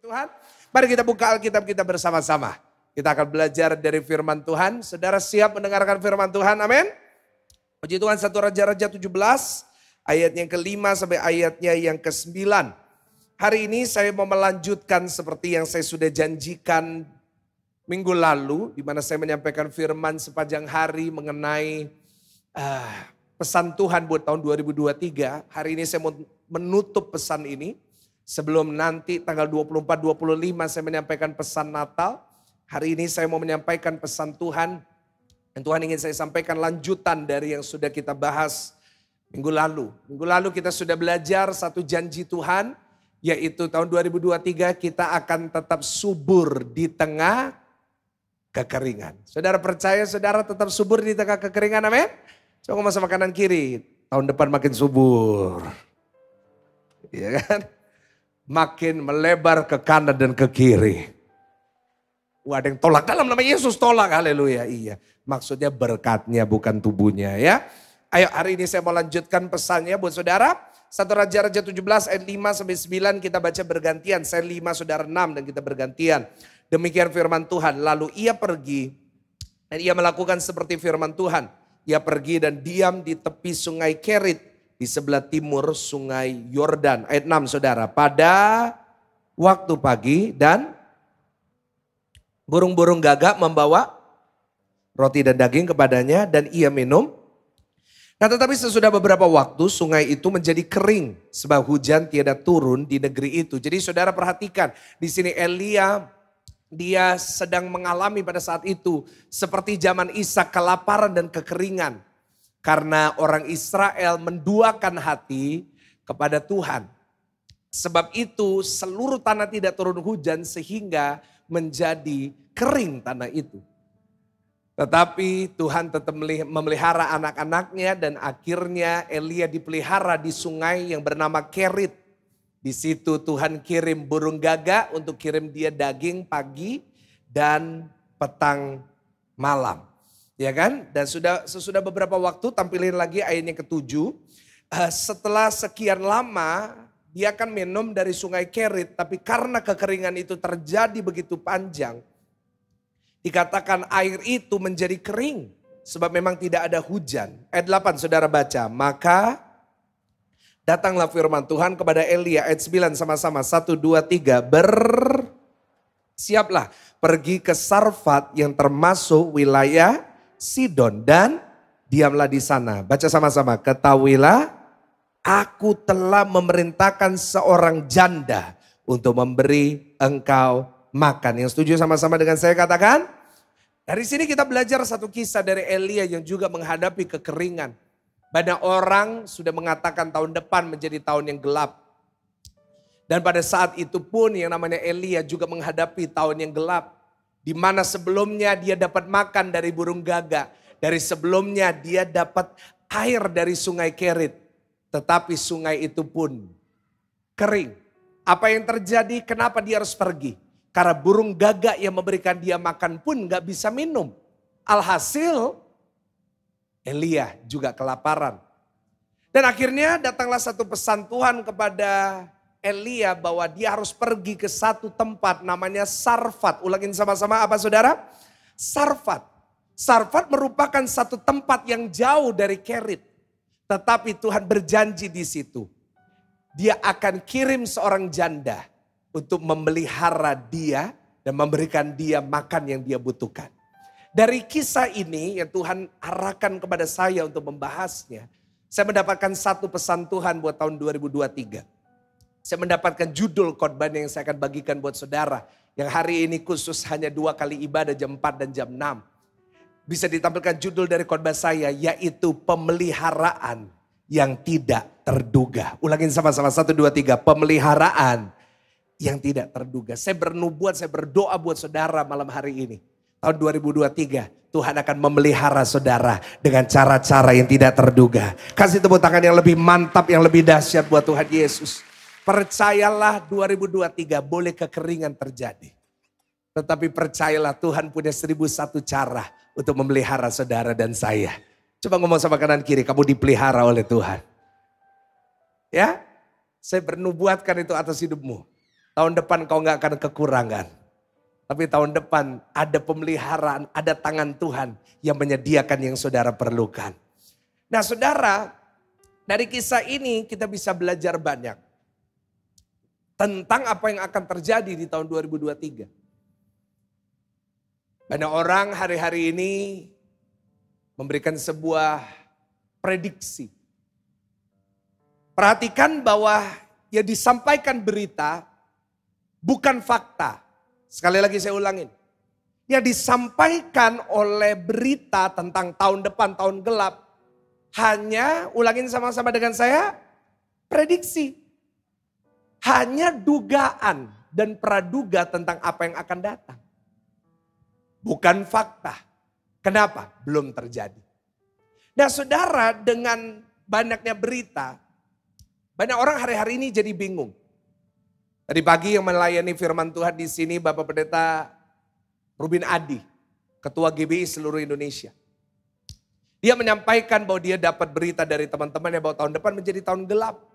Tuhan. Mari kita buka Alkitab kita bersama-sama. Kita akan belajar dari firman Tuhan. Saudara siap mendengarkan firman Tuhan? Amin. Puji Tuhan, 1 Raja-Raja 17 ayatnya yang ke-5 sampai ayatnya yang ke-9. Hari ini saya mau melanjutkan seperti yang saya sudah janjikan minggu lalu, di mana saya menyampaikan firman sepanjang hari mengenai pesan Tuhan buat tahun 2023. Hari ini saya mau menutup pesan ini. Sebelum nanti tanggal 24-25 saya menyampaikan pesan Natal. Hari ini saya mau menyampaikan pesan Tuhan. Dan Tuhan ingin saya sampaikan lanjutan dari yang sudah kita bahas minggu lalu. Minggu lalu kita sudah belajar satu janji Tuhan. Yaitu tahun 2023 kita akan tetap subur di tengah kekeringan. Saudara percaya saudara tetap subur di tengah kekeringan, amin? Coba ngomong sama kanan kiri, tahun depan makin subur. Iya kan? Makin melebar ke kanan dan ke kiri. Wah, ada yang tolak dalam nama Yesus, tolak, haleluya. Iya, maksudnya berkatnya bukan tubuhnya ya. Ayo hari ini saya mau lanjutkan pesannya buat saudara. 1 Raja-Raja 17 ayat 5 sampai 9 kita baca bergantian. Saya 5, saudara 6 dan kita bergantian. Demikian firman Tuhan. Lalu ia pergi dan ia melakukan seperti firman Tuhan. Ia pergi dan diam di tepi sungai Kerit. Di sebelah timur sungai Yordan. Ayat 6 saudara. Pada waktu pagi dan burung-burung gagak membawa roti dan daging kepadanya dan ia minum. Nah tetapi sesudah beberapa waktu sungai itu menjadi kering. Sebab hujan tiada turun di negeri itu. Jadi saudara perhatikan. Di sini Elia dia sedang mengalami pada saat itu. Seperti zaman Ishak kelaparan dan kekeringan. Karena orang Israel menduakan hati kepada Tuhan. Sebab itu seluruh tanah tidak turun hujan sehingga menjadi kering tanah itu. Tetapi Tuhan tetap memelihara anak-anaknya dan akhirnya Elia dipelihara di sungai yang bernama Kerit. Di situ Tuhan kirim burung gagak untuk kirim dia daging pagi dan petang malam. Ya kan? Dan sesudah beberapa waktu tampilin lagi ayatnya ke-7. Setelah sekian lama dia akan minum dari sungai Kerit. Tapi karena kekeringan itu terjadi begitu panjang. Dikatakan air itu menjadi kering. Sebab memang tidak ada hujan. Ayat 8 saudara baca. Maka datanglah firman Tuhan kepada Elia. Ayat 9 sama-sama. 1, 2, 3. Bersiaplah pergi ke Sarfat yang termasuk wilayah Sidon dan diamlah di sana. Baca sama-sama. Ketahuilah aku telah memerintahkan seorang janda untuk memberi engkau makan. Yang setuju sama-sama dengan saya katakan? Dari sini kita belajar satu kisah dari Elia yang juga menghadapi kekeringan. Banyak orang sudah mengatakan tahun depan menjadi tahun yang gelap. Dan pada saat itu pun yang namanya Elia juga menghadapi tahun yang gelap. Di mana sebelumnya dia dapat makan dari burung gagak. Dari sebelumnya dia dapat air dari sungai Kerit. Tetapi sungai itu pun kering. Apa yang terjadi? Kenapa dia harus pergi? Karena burung gagak yang memberikan dia makan pun gak bisa minum. Alhasil Elia juga kelaparan. Dan akhirnya datanglah satu pesan Tuhan kepada Elia bahwa dia harus pergi ke satu tempat namanya Sarfat. Ulangin sama-sama apa saudara? Sarfat. Sarfat merupakan satu tempat yang jauh dari Kerit. Tetapi Tuhan berjanji di situ. Dia akan kirim seorang janda untuk memelihara dia dan memberikan dia makan yang dia butuhkan. Dari kisah ini yang Tuhan arahkan kepada saya untuk membahasnya. Saya mendapatkan satu pesan Tuhan buat tahun 2023. Saya mendapatkan judul khotbah yang saya akan bagikan buat saudara. Yang hari ini khusus hanya 2 kali ibadah jam 4 dan jam 6. Bisa ditampilkan judul dari khotbah saya yaitu pemeliharaan yang tidak terduga. Ulangin sama-sama 1, 2, 3. Pemeliharaan yang tidak terduga. Saya bernubuat, saya berdoa buat saudara malam hari ini. Tahun 2023 Tuhan akan memelihara saudara dengan cara-cara yang tidak terduga. Kasih tepuk tangan yang lebih mantap, yang lebih dahsyat buat Tuhan Yesus. Percayalah 2023 boleh kekeringan terjadi. Tetapi percayalah Tuhan punya 1001 cara untuk memelihara saudara dan saya. Coba ngomong sama kanan kiri, kamu dipelihara oleh Tuhan. Ya, saya bernubuatkan itu atas hidupmu. Tahun depan kau nggak akan kekurangan. Tapi tahun depan ada pemeliharaan, ada tangan Tuhan yang menyediakan yang saudara perlukan. Nah saudara, dari kisah ini kita bisa belajar banyak. Tentang apa yang akan terjadi di tahun 2023. Banyak orang hari-hari ini memberikan sebuah prediksi. Perhatikan bahwa yang disampaikan berita bukan fakta. Sekali lagi saya ulangin. Yang disampaikan oleh berita tentang tahun depan, tahun gelap. Hanya, ulangin sama-sama dengan saya, prediksi. Hanya dugaan dan praduga tentang apa yang akan datang. Bukan fakta. Kenapa? Belum terjadi. Nah saudara, dengan banyaknya berita, banyak orang hari-hari ini jadi bingung. Tadi pagi yang melayani firman Tuhan di sini Bapak Pendeta Rubin Adi, Ketua GBI seluruh Indonesia. Dia menyampaikan bahwa dia dapat berita dari teman-temannya bahwa tahun depan menjadi tahun gelap.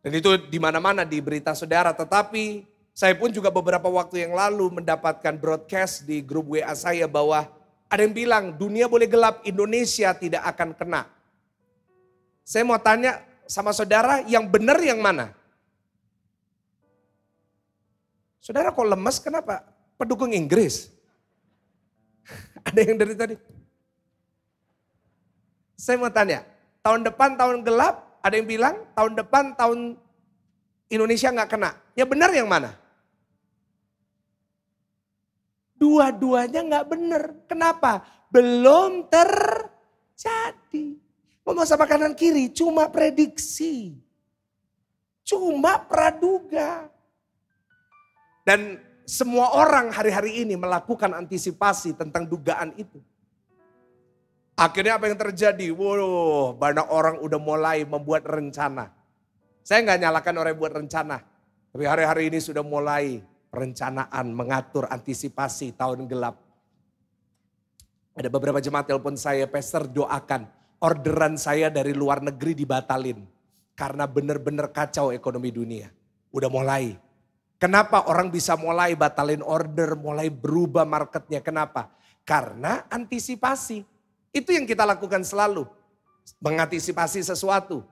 Dan itu di mana-mana di berita saudara. Tetapi saya pun juga beberapa waktu yang lalu mendapatkan broadcast di grup WA saya bahwa ada yang bilang dunia boleh gelap, Indonesia tidak akan kena. Saya mau tanya sama saudara, yang benar yang mana? Saudara kok lemes, kenapa? Pendukung Inggris. Ada yang dari tadi. Saya mau tanya, tahun depan tahun gelap, ada yang bilang tahun depan tahun Indonesia nggak kena. Ya benar yang mana? Dua-duanya nggak benar. Kenapa? Belum terjadi. Ngomong sama kanan kiri, cuma prediksi. Cuma praduga. Dan semua orang hari-hari ini melakukan antisipasi tentang dugaan itu. Akhirnya apa yang terjadi? Wow, banyak orang udah mulai membuat rencana. Saya nggak nyalakan orang yang buat rencana. Tapi hari-hari ini sudah mulai perencanaan, mengatur antisipasi tahun gelap. Ada beberapa jemaat telepon saya, Pastor doakan. Orderan saya dari luar negeri dibatalin. Karena benar-benar kacau ekonomi dunia. Udah mulai. Kenapa orang bisa mulai batalin order, mulai berubah marketnya? Kenapa? Karena antisipasi. Itu yang kita lakukan selalu. Mengantisipasi sesuatu.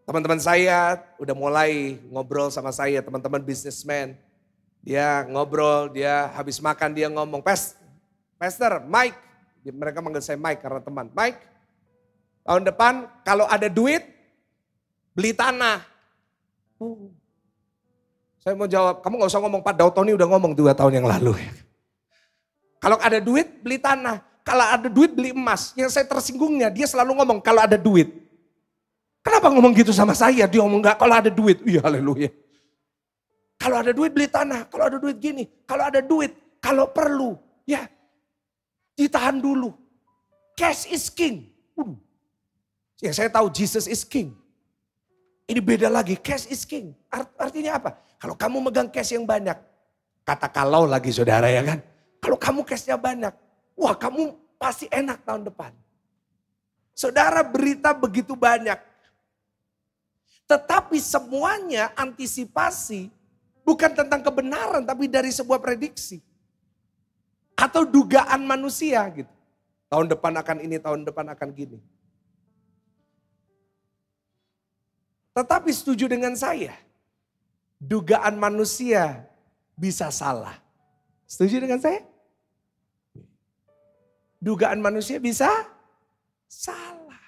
Teman-teman saya udah mulai ngobrol sama saya, teman-teman businessman. Dia ngobrol, dia habis makan dia ngomong, Pastor, Mike. Mereka manggil saya Mike karena teman. Mike, tahun depan kalau ada duit, beli tanah. Saya mau jawab, kamu gak usah ngomong, Pak Dautoni udah ngomong 2 tahun yang lalu. Kalau ada duit, beli tanah. Kalau ada duit, beli emas. Yang saya tersinggungnya, dia selalu ngomong, kalau ada duit. Kenapa ngomong gitu sama saya? Dia ngomong enggak, kalau ada duit. Iya, haleluya. Kalau ada duit, beli tanah. Kalau ada duit gini. Kalau ada duit, kalau perlu. Ya, ditahan dulu. Cash is king. Yang saya tahu, Jesus is king. Ini beda lagi, cash is king. Artinya apa? Kalau kamu megang cash yang banyak. Kata kalau lagi saudara ya kan. Kalau kamu cashnya banyak. Wah kamu pasti enak tahun depan. Saudara berita begitu banyak. Tetapi semuanya antisipasi. Bukan tentang kebenaran tapi dari sebuah prediksi. Atau dugaan manusia gitu. Tahun depan akan ini, tahun depan akan gini. Tetapi setuju dengan saya, dugaan manusia bisa salah. Setuju dengan saya? Dugaan manusia bisa salah.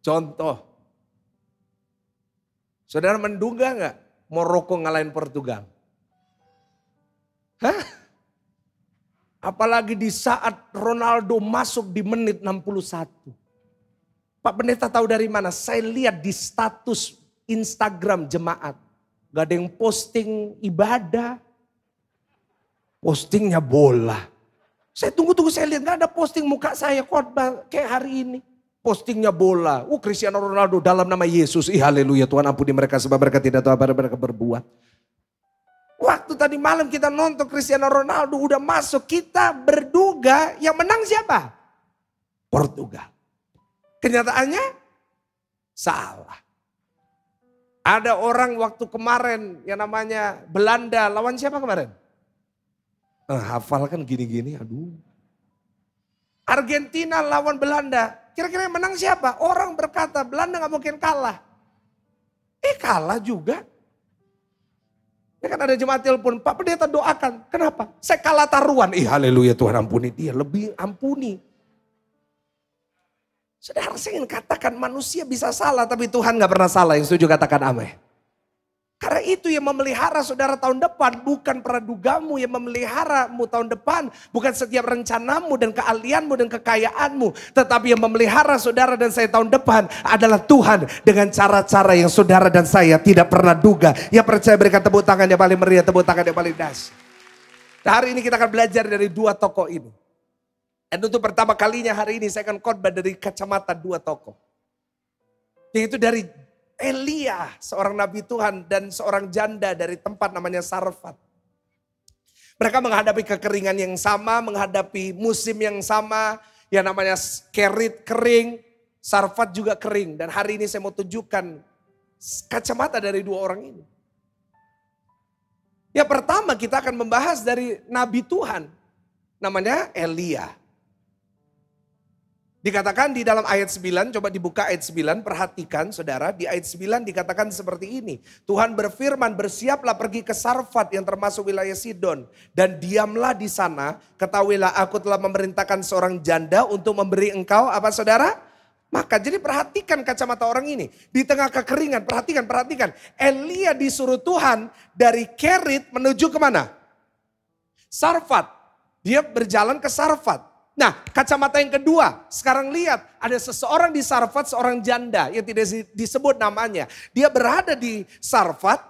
Contoh, saudara menduga nggak Maroko ngalahin Portugal? Hah? Apalagi di saat Ronaldo masuk di menit 61. Pak Pendeta tahu dari mana? Saya lihat di status Instagram jemaat. Gak ada yang posting ibadah. Postingnya bola. Saya tunggu-tunggu saya lihat gak ada posting muka saya khotbah kayak hari ini. Postingnya bola. Cristiano Ronaldo dalam nama Yesus. Haleluya, Tuhan ampuni mereka sebab mereka tidak tahu apa yang mereka berbuat. Waktu tadi malam kita nonton Cristiano Ronaldo udah masuk. Kita berduga yang menang siapa? Portugal. Kenyataannya salah. Ada orang waktu kemarin yang namanya Belanda lawan siapa kemarin? Hafal kan gini-gini, aduh. Argentina lawan Belanda, kira-kira yang menang siapa? Orang berkata Belanda gak mungkin kalah. Kalah juga. Ya kan ada jemaat telepon, Pak Pendeta doakan. Kenapa? Saya kalah taruhan. Haleluya Tuhan ampuni dia, lebih ampuni. Saudara, saya ingin katakan manusia bisa salah, tapi Tuhan gak pernah salah. Yang setuju katakan amin. Karena itu yang memelihara saudara tahun depan, bukan pradugamu yang memeliharamu tahun depan. Bukan setiap rencanamu dan keahlianmu dan kekayaanmu. Tetapi yang memelihara saudara dan saya tahun depan adalah Tuhan. Dengan cara-cara yang saudara dan saya tidak pernah duga. Yang percaya berikan tepuk tangan yang paling meriah, tepuk tangan yang paling dahsyat. Hari ini kita akan belajar dari dua tokoh ini. Dan untuk pertama kalinya hari ini saya akan khotbah dari kacamata dua tokoh. Yaitu dari Elia, seorang nabi Tuhan dan seorang janda dari tempat namanya Sarfat. Mereka menghadapi kekeringan yang sama, menghadapi musim yang sama, yang namanya Kerit kering, Sarfat juga kering. Dan hari ini saya mau tunjukkan kacamata dari dua orang ini. Yang pertama kita akan membahas dari nabi Tuhan, namanya Elia. Dikatakan di dalam ayat 9, coba dibuka ayat 9, perhatikan saudara. Di ayat 9 dikatakan seperti ini. Tuhan berfirman, bersiaplah pergi ke Sarfat yang termasuk wilayah Sidon. Dan diamlah di sana, ketahuilah aku telah memerintahkan seorang janda untuk memberi engkau, apa saudara? Maka jadi perhatikan kacamata orang ini. Di tengah kekeringan, perhatikan. Elia disuruh Tuhan dari Kerit menuju kemana? Sarfat. Dia berjalan ke Sarfat. Nah, kacamata yang kedua, sekarang lihat ada seseorang di Sarfat, seorang janda yang tidak disebut namanya. Dia berada di Sarfat,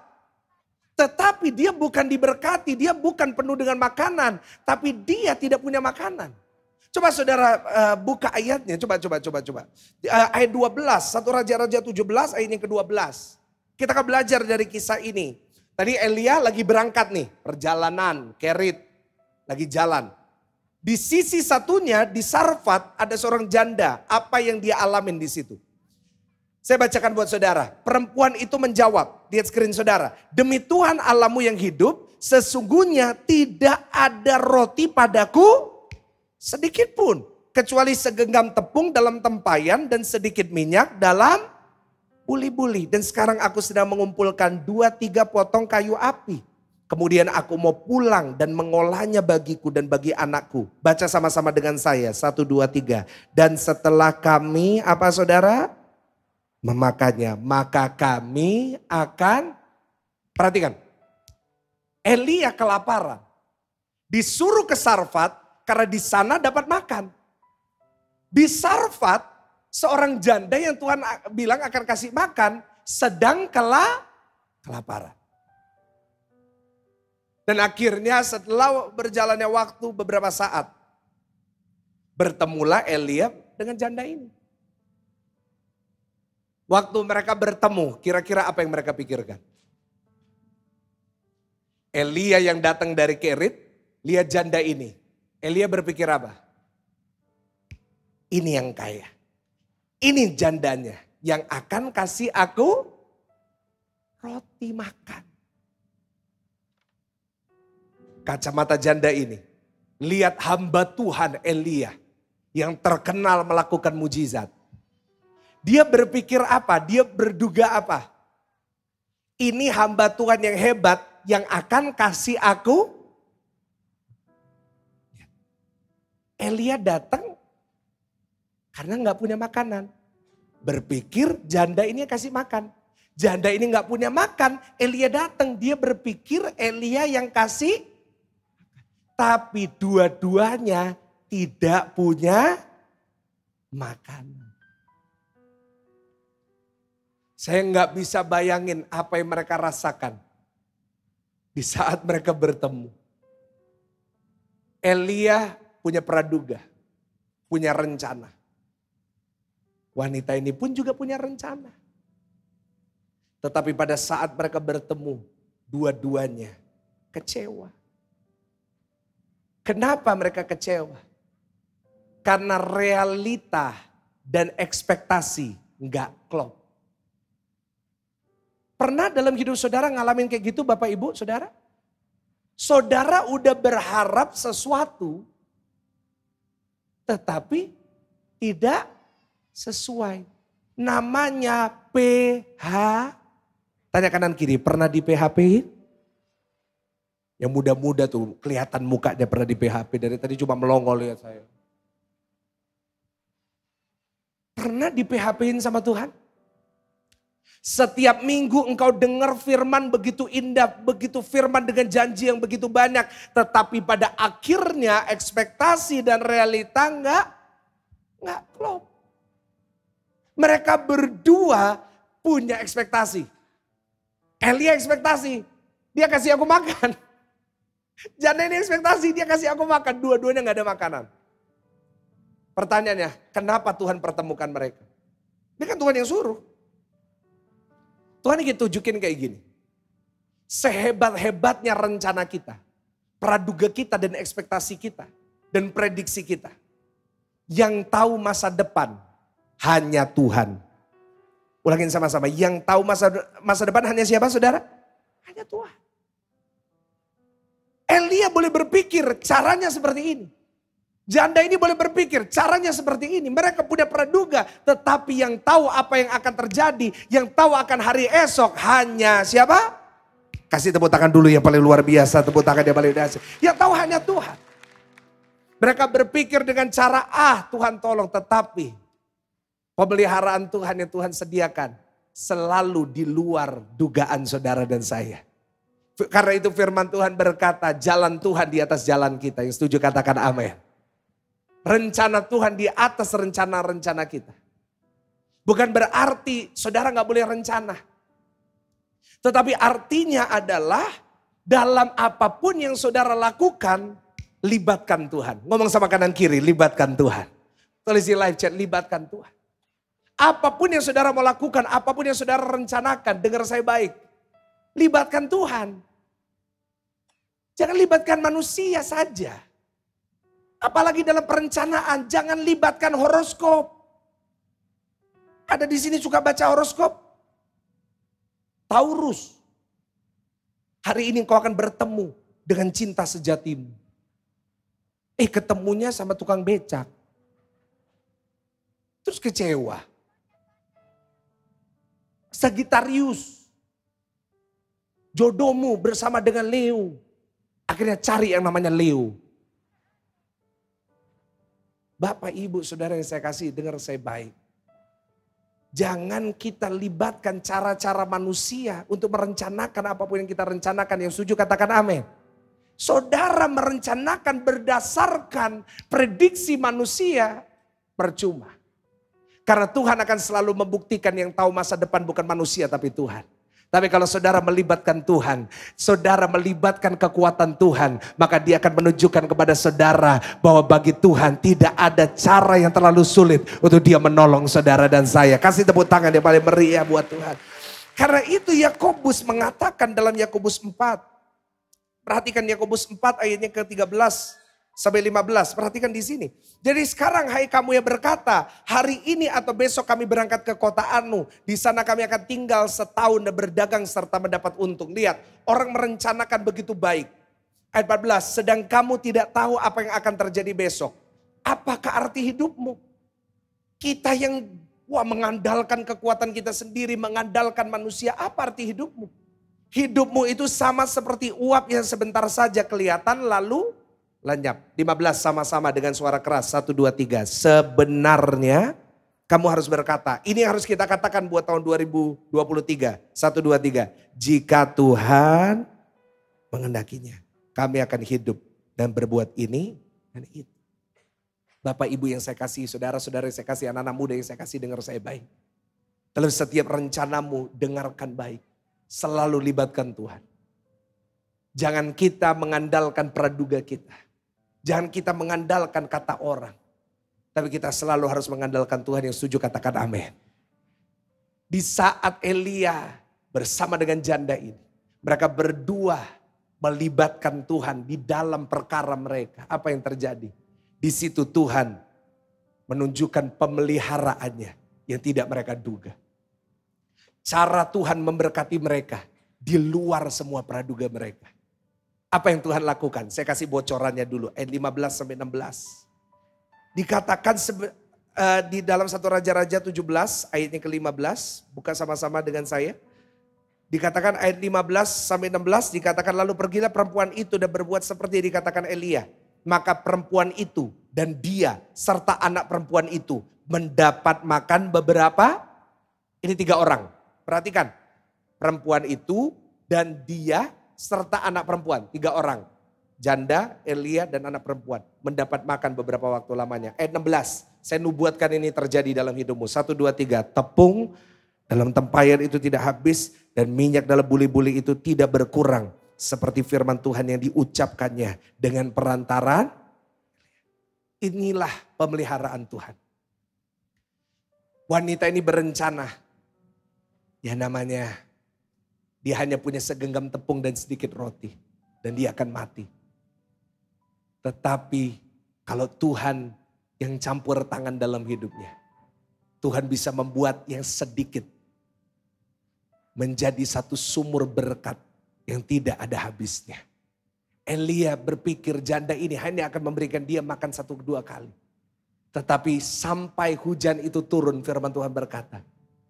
tetapi dia bukan diberkati, dia bukan penuh dengan makanan, tapi dia tidak punya makanan. Coba saudara buka ayatnya, coba. Ayat 12, 1 Raja-Raja 17 ayat yang ke-12. Kita akan belajar dari kisah ini. Tadi Elia lagi berangkat nih, perjalanan, Kerit, lagi jalan. Di sisi satunya di Sarfat ada seorang janda. Apa yang dia alamin di situ? Saya bacakan buat saudara. Perempuan itu menjawab. Lihat screen saudara. Demi Tuhan Allahmu yang hidup. Sesungguhnya tidak ada roti padaku sedikit pun. Kecuali segenggam tepung dalam tempayan dan sedikit minyak dalam buli-buli. Dan sekarang aku sedang mengumpulkan 2-3 potong kayu api. Kemudian aku mau pulang dan mengolahnya bagiku dan bagi anakku. Baca sama-sama dengan saya. 1, 2, 3. Dan setelah kami, apa saudara? Memakannya. Maka kami akan, perhatikan. Elia kelaparan. Disuruh ke Sarfat karena di sana dapat makan. Di Sarfat, seorang janda yang Tuhan bilang akan kasih makan sedang kelaparan. Dan akhirnya setelah berjalannya waktu beberapa saat, bertemulah Elia dengan janda ini. Waktu mereka bertemu, kira-kira apa yang mereka pikirkan? Elia yang datang dari Kerit, lihat janda ini. Elia berpikir apa? Ini yang kaya. Ini jandanya yang akan kasih aku roti makan. Kacamata janda ini. Lihat hamba Tuhan Elia yang terkenal melakukan mujizat. Dia berpikir apa? Dia berduga apa? Ini hamba Tuhan yang hebat yang akan kasih aku. Elia datang karena gak punya makanan. Berpikir janda ini kasih makan. Janda ini gak punya makan. Elia datang, dia berpikir Elia yang kasih. Tapi dua-duanya tidak punya makanan. Saya nggak bisa bayangin apa yang mereka rasakan di saat mereka bertemu. Elia punya praduga, punya rencana. Wanita ini pun juga punya rencana. Tetapi pada saat mereka bertemu, dua-duanya kecewa. Kenapa mereka kecewa? Karena realita dan ekspektasi nggak klop. Pernah dalam hidup saudara ngalamin kayak gitu Bapak Ibu saudara? Saudara udah berharap sesuatu tetapi tidak sesuai. Namanya PH. Tanya kanan kiri, pernah di PHP? Yang muda-muda tuh kelihatan mukanya pernah di PHP. Dari tadi cuma melongo lihat saya. Pernah di PHP-in sama Tuhan? Setiap minggu engkau dengar firman begitu indah, begitu firman dengan janji yang begitu banyak. Tetapi pada akhirnya ekspektasi dan realita enggak klop. Mereka berdua punya ekspektasi. Elia ekspektasi, dia kasih aku makan. Janda ini ekspektasi, dia kasih aku makan. Dua-duanya gak ada makanan. Pertanyaannya, kenapa Tuhan pertemukan mereka? Ini kan Tuhan yang suruh. Tuhan ingin tunjukin kayak gini. Sehebat-hebatnya rencana kita, praduga kita dan ekspektasi kita, dan prediksi kita. Yang tahu masa depan hanya Tuhan. Ulangin sama-sama, yang tahu masa depan hanya siapa saudara? Hanya Tuhan. Elia boleh berpikir caranya seperti ini. Janda ini boleh berpikir caranya seperti ini. Mereka punya praduga, tetapi yang tahu apa yang akan terjadi, yang tahu akan hari esok hanya siapa? Kasih tepuk tangan dulu yang paling luar biasa, tepuk tangan yang paling dahsyat. Yang tahu hanya Tuhan. Mereka berpikir dengan cara, Tuhan tolong, tetapi pemeliharaan Tuhan yang Tuhan sediakan selalu di luar dugaan saudara dan saya. Karena itu firman Tuhan berkata, jalan Tuhan di atas jalan kita. Yang setuju katakan amin. Rencana Tuhan di atas rencana-rencana kita. Bukan berarti saudara gak boleh rencana. Tetapi artinya adalah dalam apapun yang saudara lakukan, libatkan Tuhan. Ngomong sama kanan kiri, libatkan Tuhan. Tulis di live chat, libatkan Tuhan. Apapun yang saudara mau lakukan, apapun yang saudara rencanakan, dengar saya baik. Libatkan Tuhan. Jangan libatkan manusia saja. Apalagi dalam perencanaan, jangan libatkan horoskop. Ada di sini suka baca horoskop? Taurus. Hari ini kau akan bertemu dengan cinta sejatimu. Ketemunya sama tukang becak. Terus kecewa. Sagittarius. Jodohmu bersama dengan Leo. Akhirnya cari yang namanya Leo. Bapak, Ibu, Saudara yang saya kasih, dengar saya baik. Jangan kita libatkan cara-cara manusia untuk merencanakan apapun yang kita rencanakan. Yang setuju katakan amin. Saudara merencanakan berdasarkan prediksi manusia, percuma. Karena Tuhan akan selalu membuktikan yang tahu masa depan bukan manusia tapi Tuhan. Tapi kalau saudara melibatkan Tuhan, saudara melibatkan kekuatan Tuhan, maka dia akan menunjukkan kepada saudara bahwa bagi Tuhan tidak ada cara yang terlalu sulit untuk dia menolong saudara dan saya. Kasih tepuk tangan yang paling meriah buat Tuhan. Karena itu Yakobus mengatakan dalam Yakobus 4. Perhatikan Yakobus 4 ayatnya ke-13 sampai 15. Perhatikan di sini. Jadi sekarang hai kamu yang berkata, hari ini atau besok kami berangkat ke kota Anu. Di sana kami akan tinggal setahun dan berdagang serta mendapat untung. Lihat, orang merencanakan begitu baik. Ayat 14, sedang kamu tidak tahu apa yang akan terjadi besok. Apakah arti hidupmu? Kita yang mengandalkan kekuatan kita sendiri, mengandalkan manusia, apa arti hidupmu? Hidupmu itu sama seperti uap yang sebentar saja kelihatan lalu lenyap. 15 sama-sama dengan suara keras. 1, 2, 3. Sebenarnya kamu harus berkata. Ini harus kita katakan buat tahun 2023. 1, 2, 3. Jika Tuhan menghendakinya. Kami akan hidup dan berbuat ini dan itu. Bapak Ibu yang saya kasih, saudara-saudara yang saya kasih, anak-anak muda yang saya kasih, dengar saya baik. Dalam setiap rencanamu dengarkan baik. Selalu libatkan Tuhan. Jangan kita mengandalkan praduga kita. Jangan kita mengandalkan kata orang. Tapi kita selalu harus mengandalkan Tuhan. Yang setuju katakan amin. Di saat Elia bersama dengan janda ini. Mereka berdua melibatkan Tuhan di dalam perkara mereka. Apa yang terjadi? Di situ Tuhan menunjukkan pemeliharaannya yang tidak mereka duga. Cara Tuhan memberkati mereka di luar semua praduga mereka. Apa yang Tuhan lakukan? Saya kasih bocorannya dulu. Ayat 15 sampai 16. Dikatakan di dalam 1 Raja-Raja 17 ayatnya ke-15. Buka sama-sama dengan saya. Dikatakan ayat 15 sampai 16 dikatakan lalu pergilah perempuan itu dan berbuat seperti yang dikatakan Elia. Maka perempuan itu dan dia serta anak perempuan itu mendapat makan beberapa. Ini 3 orang. Perhatikan. Perempuan itu dan dia serta anak perempuan. 3 orang. Janda, Elia dan anak perempuan. Mendapat makan beberapa waktu lamanya. Ayat 16. Saya nubuatkan ini terjadi dalam hidupmu. 1, 2, 3. Tepung dalam tempayan itu tidak habis. Dan minyak dalam buli-buli itu tidak berkurang. Seperti firman Tuhan yang diucapkannya. Dengan perantaraan. Inilah pemeliharaan Tuhan. Wanita ini berencana. Ya namanya. Dia hanya punya segenggam tepung dan sedikit roti. Dan dia akan mati. Tetapi kalau Tuhan yang campur tangan dalam hidupnya. Tuhan bisa membuat yang sedikit menjadi satu sumur berkat yang tidak ada habisnya. Elia berpikir janda ini hanya akan memberikan dia makan 1-2 kali. Tetapi sampai hujan itu turun, firman Tuhan berkata,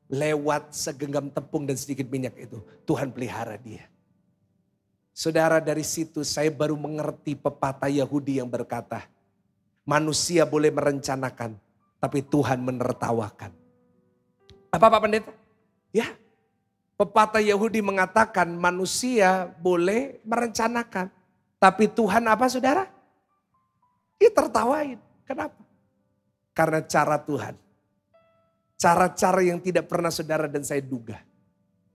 lewat segenggam tepung dan sedikit minyak itu, Tuhan pelihara dia. Saudara, dari situ saya baru mengerti pepatah Yahudi yang berkata, manusia boleh merencanakan, tapi Tuhan menertawakan. Apa Pak Pendeta? Ya. Pepatah Yahudi mengatakan manusia boleh merencanakan. Tapi Tuhan apa saudara? Dia tertawain. Kenapa? Karena cara Tuhan. Cara-cara yang tidak pernah saudara dan saya duga.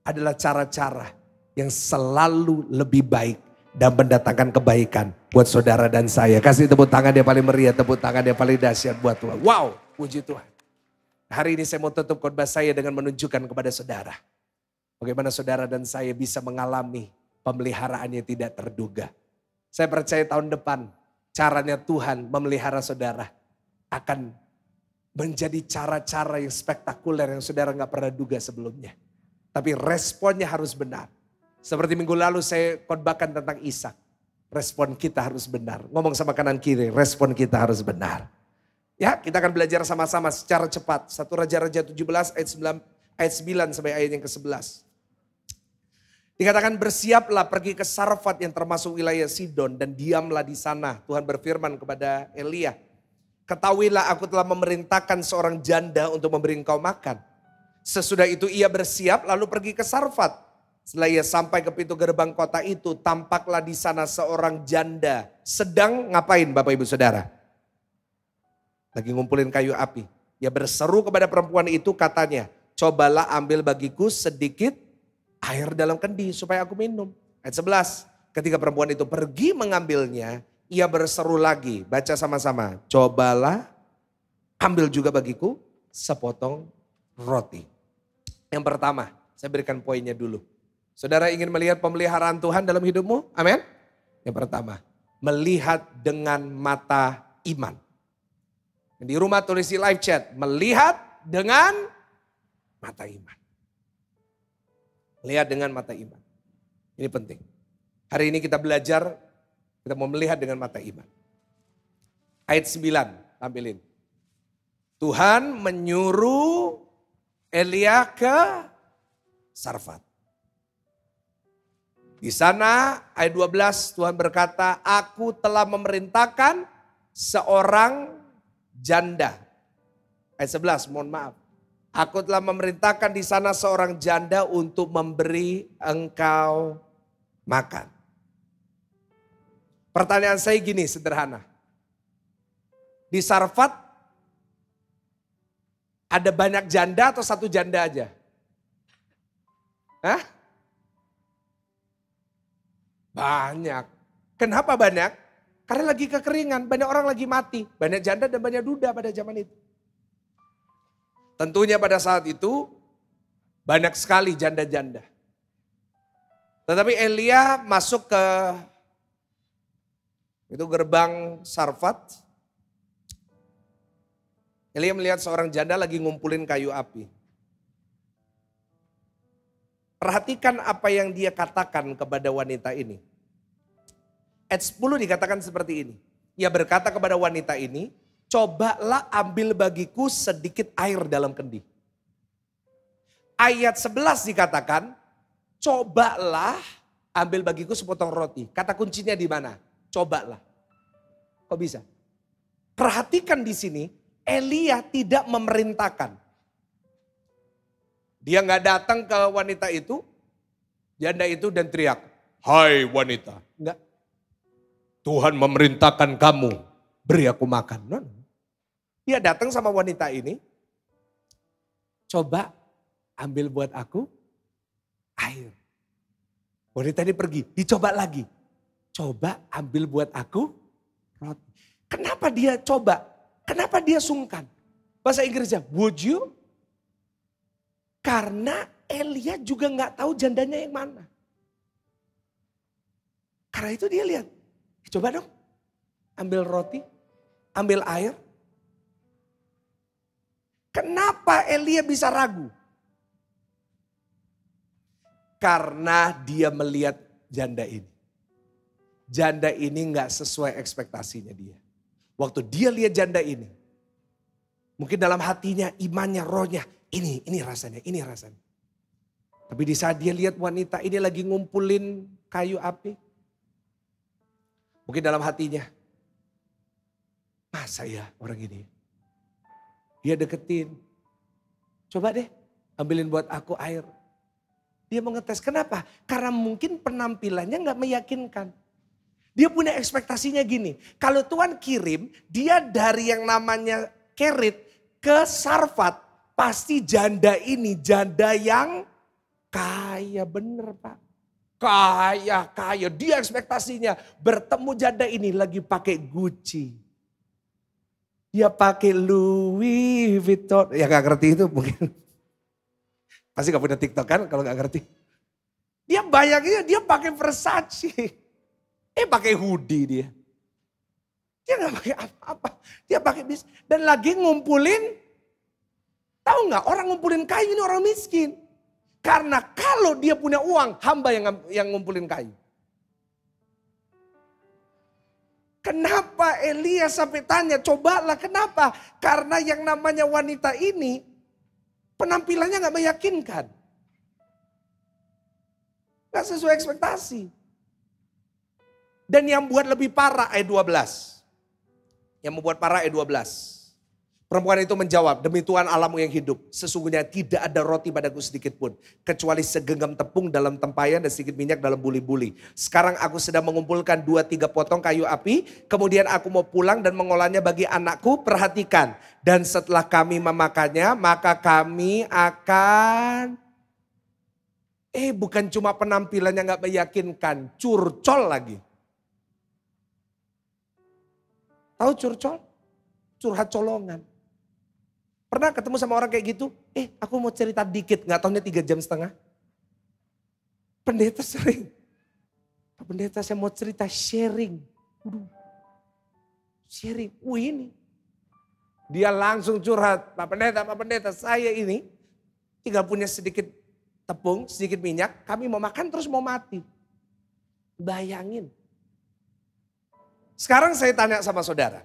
Adalah cara-cara yang selalu lebih baik. Dan mendatangkan kebaikan buat saudara dan saya. Kasih tepuk tangan yang paling meriah. Tepuk tangan yang paling dahsyat buat Tuhan. Wow, puji Tuhan. Hari ini saya mau tutup khotbah saya dengan menunjukkan kepada saudara. Bagaimana saudara dan saya bisa mengalami pemeliharaan yang tidak terduga. Saya percaya tahun depan caranya Tuhan memelihara saudara akan menjadi cara-cara yang spektakuler yang saudara gak pernah duga sebelumnya. Tapi responnya harus benar. Seperti minggu lalu saya khotbahkan tentang Ishak. Respon kita harus benar. Ngomong sama kanan kiri, respon kita harus benar. Ya, kita akan belajar sama-sama secara cepat. 1 Raja-Raja 17 ayat 9 sampai ayat yang ke-11. Dikatakan bersiaplah pergi ke Sarfat yang termasuk wilayah Sidon dan diamlah di sana. Tuhan berfirman kepada Elia. Ketahuilah aku telah memerintahkan seorang janda untuk memberi engkau makan. Sesudah itu ia bersiap lalu pergi ke Sarfat. Setelah ia sampai ke pintu gerbang kota itu tampaklah di sana seorang janda. Sedang ngapain Bapak Ibu Saudara? Lagi ngumpulin kayu api. Ia berseru kepada perempuan itu katanya. Cobalah ambil bagiku sedikit air dalam kendi supaya aku minum. Ayat 11. Ketika perempuan itu pergi mengambilnya, ia berseru lagi. Baca sama-sama. Cobalah ambil juga bagiku sepotong roti. Yang pertama, saya berikan poinnya dulu. Saudara ingin melihat pemeliharaan Tuhan dalam hidupmu? Amin. Yang pertama, melihat dengan mata iman. Di rumah tulis di live chat, melihat dengan mata iman. Melihat dengan mata iman. Ini penting. Hari ini kita belajar, kita mau melihat dengan mata iman. Ayat 9, tampilin. Tuhan menyuruh Elia ke Sarfat. Di sana ayat 12 Tuhan berkata, aku telah memerintahkan seorang janda. Ayat 11, mohon maaf. Aku telah memerintahkan di sana seorang janda untuk memberi engkau makan. Pertanyaan saya gini sederhana. Di Sarfat ada banyak janda atau satu janda aja? Hah? Banyak. Kenapa banyak? Karena lagi kekeringan, banyak orang lagi mati. Banyak janda dan banyak duda pada zaman itu. Tentunya pada saat itu banyak sekali janda-janda. Tetapi Elia masuk ke itu gerbang Sarfat. Elia melihat seorang janda lagi ngumpulin kayu api. Perhatikan apa yang dia katakan kepada wanita ini. Ayat 10 dikatakan seperti ini. Ia berkata kepada wanita ini, cobalah ambil bagiku sedikit air dalam kendi. Ayat 11 dikatakan, cobalah ambil bagiku sepotong roti. Kata kuncinya di mana? Cobalah. Kok bisa? Perhatikan di sini, Elia tidak memerintahkan. Dia nggak datang ke wanita itu, janda itu dan teriak, hai wanita. Enggak. Tuhan memerintahkan kamu, beri aku makan. No. Dia datang sama wanita ini, coba ambil buat aku air. Wanita ini pergi, dicoba lagi. Coba ambil buat aku roti. Kenapa dia coba? Kenapa dia sungkan? Bahasa Inggrisnya, would you? Karena Elia juga nggak tahu jandanya yang mana. Karena itu dia lihat, coba dong ambil roti, ambil air. Kenapa Elia bisa ragu? Karena dia melihat janda ini. Janda ini nggak sesuai ekspektasinya dia. Waktu dia lihat janda ini, mungkin dalam hatinya, imannya, rohnya, ini rasanya, ini rasanya. Tapi di saat dia lihat wanita ini lagi ngumpulin kayu api, mungkin dalam hatinya, masa ya orang ini? Dia deketin, coba deh ambilin buat aku air. Dia mau ngetes, kenapa? Karena mungkin penampilannya gak meyakinkan. Dia punya ekspektasinya gini, kalau Tuhan kirim dia dari yang namanya Kerit ke Sarfat, pasti janda ini janda yang kaya, bener Pak. Kaya. Dia ekspektasinya bertemu janda ini lagi pakai Gucci. Dia pakai Louis Vuitton. Ya gak ngerti itu mungkin. Pasti gak punya TikTok kan kalau gak ngerti. Dia bayanginnya dia pakai Versace. Pakai hoodie dia. Dia gak pakai apa-apa. Dia pakai bis. Dan lagi ngumpulin. Tahu gak orang ngumpulin kayu ini orang miskin. Karena kalau dia punya uang, hamba yang ngumpulin kayu. Kenapa Elia sampai tanya, cobalah kenapa? Karena yang namanya wanita ini penampilannya gak meyakinkan. Gak sesuai ekspektasi. Dan yang buat lebih parah ayat 12. Yang membuat parah ayat 12. Perempuan itu menjawab, demi Tuhan Allahmu yang hidup, sesungguhnya tidak ada roti padaku sedikit pun, kecuali segenggam tepung dalam tempayan dan sedikit minyak dalam buli-buli. Sekarang aku sedang mengumpulkan 2-3 potong kayu api, kemudian aku mau pulang dan mengolahnya bagi anakku. Perhatikan, dan setelah kami memakannya, maka kami akan... bukan cuma penampilannya gak meyakinkan, curcol lagi. Tahu curcol? Curhat colongan. Pernah ketemu sama orang kayak gitu? Aku mau cerita dikit, gak taunya 3,5 jam. Pendeta sering. Pak Pendeta saya mau cerita sharing. Sharing, ini. Dia langsung curhat, Pak Pendeta saya ini tinggal punya sedikit tepung, sedikit minyak, kami mau makan terus mau mati. Bayangin. Sekarang saya tanya sama saudara.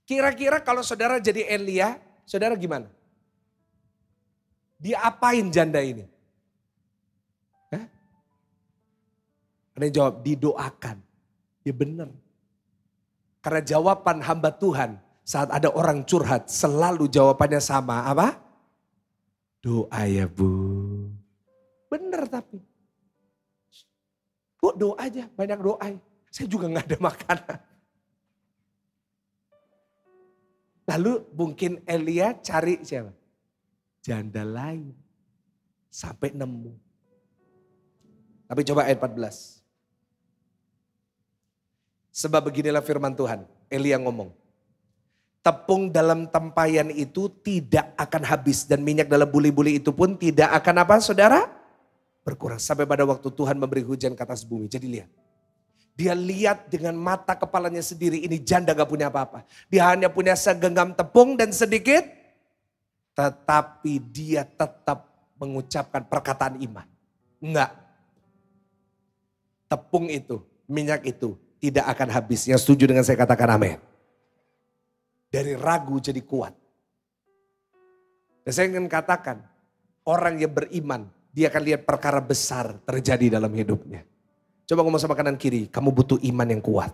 Kira-kira kalau saudara jadi Elia, saudara gimana? Dia apain janda ini? Ada yang jawab, didoakan. Ya benar. Karena jawaban hamba Tuhan saat ada orang curhat selalu jawabannya sama. Apa? Doa ya Bu. Benar tapi. Bu doa aja, banyak doa. Saya juga gak ada makanan. Lalu mungkin Elia cari siapa? Janda lain. Sampai nemu. Tapi coba ayat 14. Sebab beginilah firman Tuhan. Elia ngomong. Tepung dalam tempayan itu tidak akan habis. Dan minyak dalam buli-buli itu pun tidak akan apa saudara? Berkurang. Sampai pada waktu Tuhan memberi hujan ke atas bumi. Jadi lihat. Dia lihat dengan mata kepalanya sendiri, ini janda gak punya apa-apa. Dia hanya punya segenggam tepung dan sedikit. Tetapi dia tetap mengucapkan perkataan iman. Enggak. Tepung itu, minyak itu tidak akan habis. Yang setuju dengan saya katakan amin. Dari ragu jadi kuat. Dan saya ingin katakan, orang yang beriman, dia akan lihat perkara besar terjadi dalam hidupnya. Coba ngomong sama kanan kiri, kamu butuh iman yang kuat.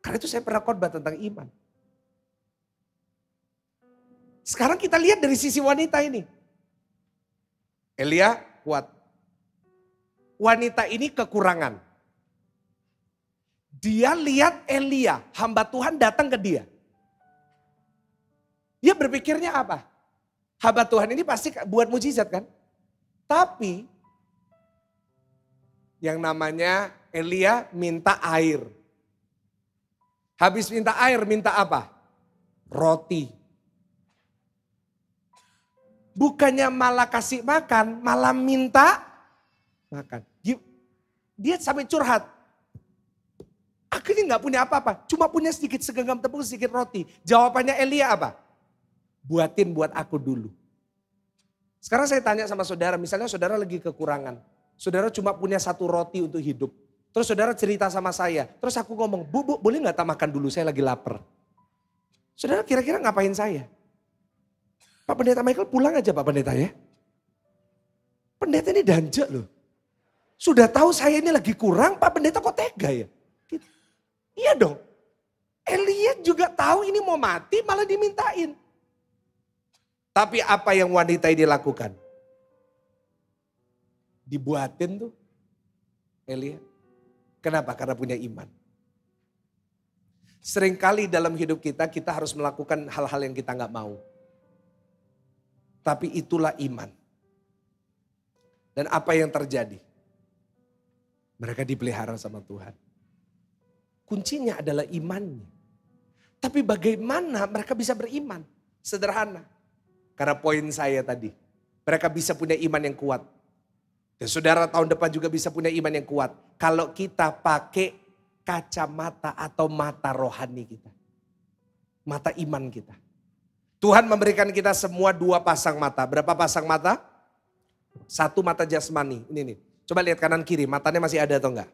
Karena itu saya pernah khotbah tentang iman. Sekarang kita lihat dari sisi wanita ini. Elia kuat. Wanita ini kekurangan. Dia lihat Elia, hamba Tuhan datang ke dia. Dia berpikirnya apa? Hamba Tuhan ini pasti buat mujizat kan? Tapi yang namanya Elia minta air. Habis minta air, minta apa? Roti. Bukannya malah kasih makan, malah minta makan. Dia sampai curhat. Akhirnya gak punya apa-apa, cuma punya sedikit segenggam tepung, sedikit roti. Jawabannya Elia apa? Buatin buat aku dulu. Sekarang saya tanya sama saudara, misalnya saudara lagi kekurangan. Saudara cuma punya satu roti untuk hidup. Terus saudara cerita sama saya, terus aku ngomong, Bu, boleh gak tak makan dulu, saya lagi lapar. Saudara kira-kira ngapain saya? Pak Pendeta Michael pulang aja Pak Pendeta ya. Pendeta ini danja loh. Sudah tahu saya ini lagi kurang, Pak Pendeta kok tega ya? Gitu. Iya dong. Elia juga tahu ini mau mati malah dimintain. Tapi apa yang wanita ini lakukan? Dibuatin tuh Elia. Kenapa? Karena punya iman. Seringkali dalam hidup kita harus melakukan hal-hal yang kita gak mau. Tapi itulah iman. Dan apa yang terjadi? Mereka dipelihara sama Tuhan. Kuncinya adalah imannya. Tapi bagaimana mereka bisa beriman? Sederhana. Karena poin saya tadi. Mereka bisa punya iman yang kuat. Dan saudara tahun depan juga bisa punya iman yang kuat. Kalau kita pakai kacamata atau mata rohani kita. Mata iman kita. Tuhan memberikan kita semua 2 pasang mata. Berapa pasang mata? 1 mata jasmani. Ini nih. Coba lihat kanan kiri. Matanya masih ada atau enggak?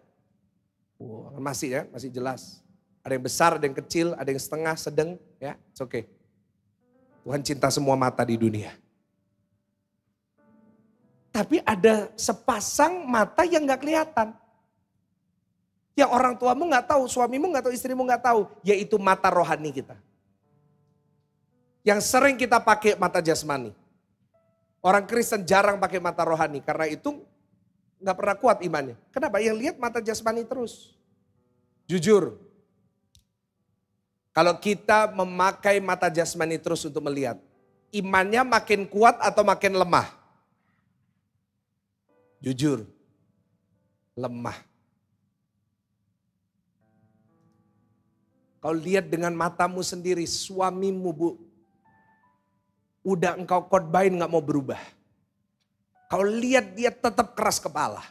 Wow, masih ya. Masih jelas. Ada yang besar, ada yang kecil, ada yang setengah, sedang. Ya, it's okay. Tuhan cinta semua mata di dunia. Tapi ada sepasang mata yang enggak kelihatan. Yang orang tuamu enggak tahu, suamimu enggak tahu, istrimu enggak tahu. Yaitu mata rohani kita. Yang sering kita pakai mata jasmani. Orang Kristen jarang pakai mata rohani. Karena itu gak pernah kuat imannya. Kenapa? Yang lihat mata jasmani terus. Jujur. Kalau kita memakai mata jasmani terus untuk melihat. Imannya makin kuat atau makin lemah? Jujur. Lemah. Kau lihat dengan matamu sendiri, suamimu bu. Udah engkau khotbahin gak mau berubah. Kau lihat dia tetap keras kepala.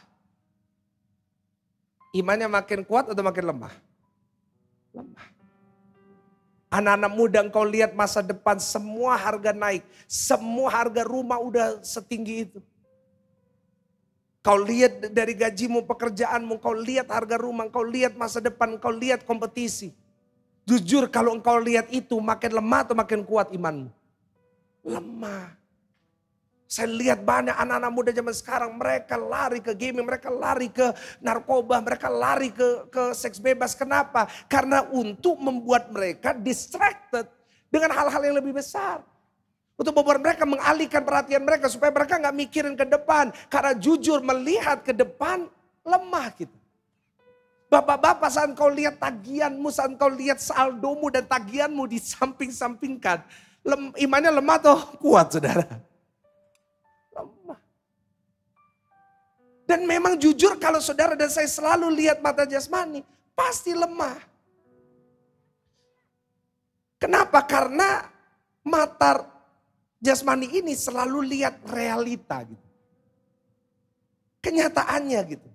Imannya makin kuat atau makin lemah? Lemah. Anak-anak muda engkau lihat masa depan semua harga naik. Semua harga rumah udah setinggi itu. Kau lihat dari gajimu, pekerjaanmu, kau lihat harga rumah, kau lihat masa depan, kau lihat kompetisi. Jujur kalau engkau lihat itu makin lemah atau makin kuat imanmu? Lemah. Saya lihat banyak anak-anak muda zaman sekarang mereka lari ke gaming, mereka lari ke narkoba, mereka lari ke seks bebas. Kenapa? Karena untuk membuat mereka distracted dengan hal-hal yang lebih besar. Untuk membuat mereka mengalihkan perhatian mereka supaya mereka nggak mikirin ke depan. Karena jujur melihat ke depan lemah gitu. Bapak-bapak saat kau lihat tagihanmu, saat kau lihat saldomu dan tagihanmu disamping-sampingkan. Imannya lemah atau kuat saudara? Lemah. Dan memang jujur kalau saudara dan saya selalu lihat mata jasmani, pasti lemah. Kenapa? Karena mata jasmani ini selalu lihat realita gitu. Kenyataannya gitu.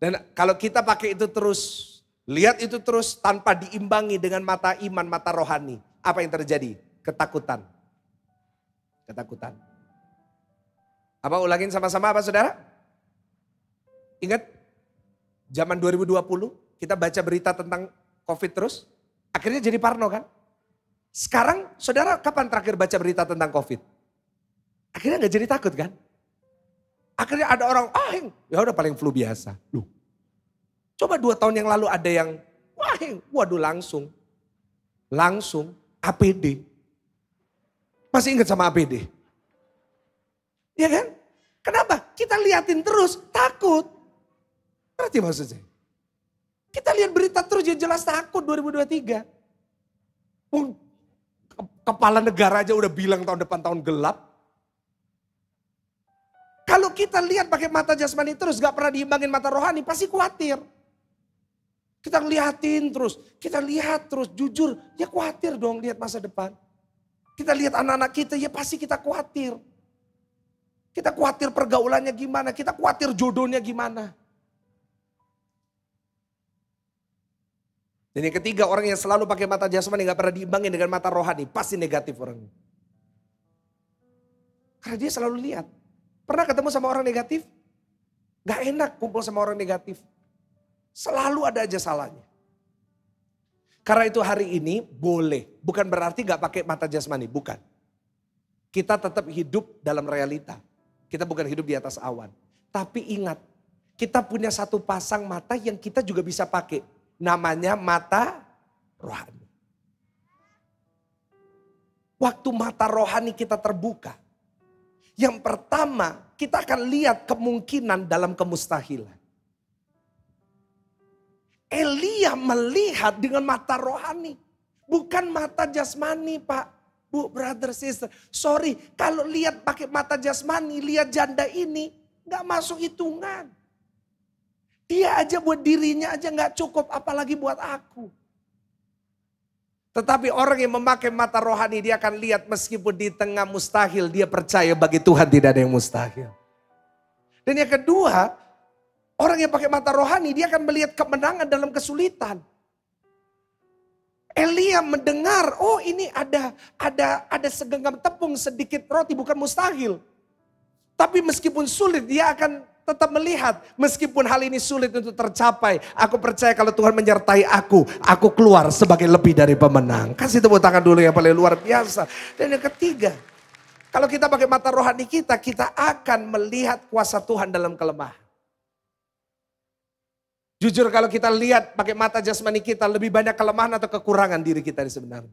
Dan kalau kita pakai itu terus, lihat itu terus tanpa diimbangi dengan mata iman, mata rohani. Apa yang terjadi? Ketakutan. Ketakutan. Apa ulangin sama-sama apa saudara? Ingat zaman 2020 kita baca berita tentang COVID terus. Akhirnya jadi parno kan? Sekarang saudara kapan terakhir baca berita tentang COVID? Akhirnya gak jadi takut kan? Akhirnya ada orang, ya udah paling flu biasa. Loh, coba 2 tahun yang lalu ada yang, waduh langsung APD. Masih ingat sama APD? Ya kan? Kenapa? Kita liatin terus, takut. Ngerti maksudnya? Kita lihat berita terus, ya jelas takut 2023. Kepala negara aja udah bilang tahun depan tahun gelap. Kalau kita lihat pakai mata jasmani terus, gak pernah diimbangin mata rohani, pasti khawatir. Kita ngeliatin terus, kita lihat terus, jujur, ya khawatir dong lihat masa depan. Kita lihat anak-anak kita, ya pasti kita khawatir. Kita khawatir pergaulannya gimana, kita khawatir jodohnya gimana. Dan yang ketiga, orang yang selalu pakai mata jasmani gak pernah diimbangin dengan mata rohani, pasti negatif orangnya. Karena dia selalu lihat. Pernah ketemu sama orang negatif? Gak enak kumpul sama orang negatif. Selalu ada aja salahnya. Karena itu hari ini boleh, bukan berarti gak pakai mata jasmani, bukan. Kita tetap hidup dalam realita. Kita bukan hidup di atas awan. Tapi ingat, kita punya satu pasang mata yang kita juga bisa pakai. Namanya mata rohani. Waktu mata rohani kita terbuka. Yang pertama, kita akan lihat kemungkinan dalam kemustahilan. Elia melihat dengan mata rohani. Bukan mata jasmani, Pak. Bu, brother, sister. Sorry, kalau lihat pakai mata jasmani, lihat janda ini, gak masuk hitungan. Dia aja buat dirinya aja gak cukup, apalagi buat aku. Tetapi orang yang memakai mata rohani, dia akan lihat meskipun di tengah mustahil, dia percaya bagi Tuhan tidak ada yang mustahil. Dan yang kedua, orang yang pakai mata rohani, dia akan melihat kemenangan dalam kesulitan. Elia mendengar, oh ini ada segenggam tepung, sedikit roti, bukan mustahil. Tapi meskipun sulit, dia akan tetap melihat. Meskipun hal ini sulit untuk tercapai, aku percaya kalau Tuhan menyertai aku keluar sebagai lebih dari pemenang. Kasih tepuk tangan dulu yang paling luar biasa. Dan yang ketiga, kalau kita pakai mata rohani kita akan melihat kuasa Tuhan dalam kelemahan. Jujur kalau kita lihat pakai mata jasmani kita, lebih banyak kelemahan atau kekurangan diri kita sebenarnya.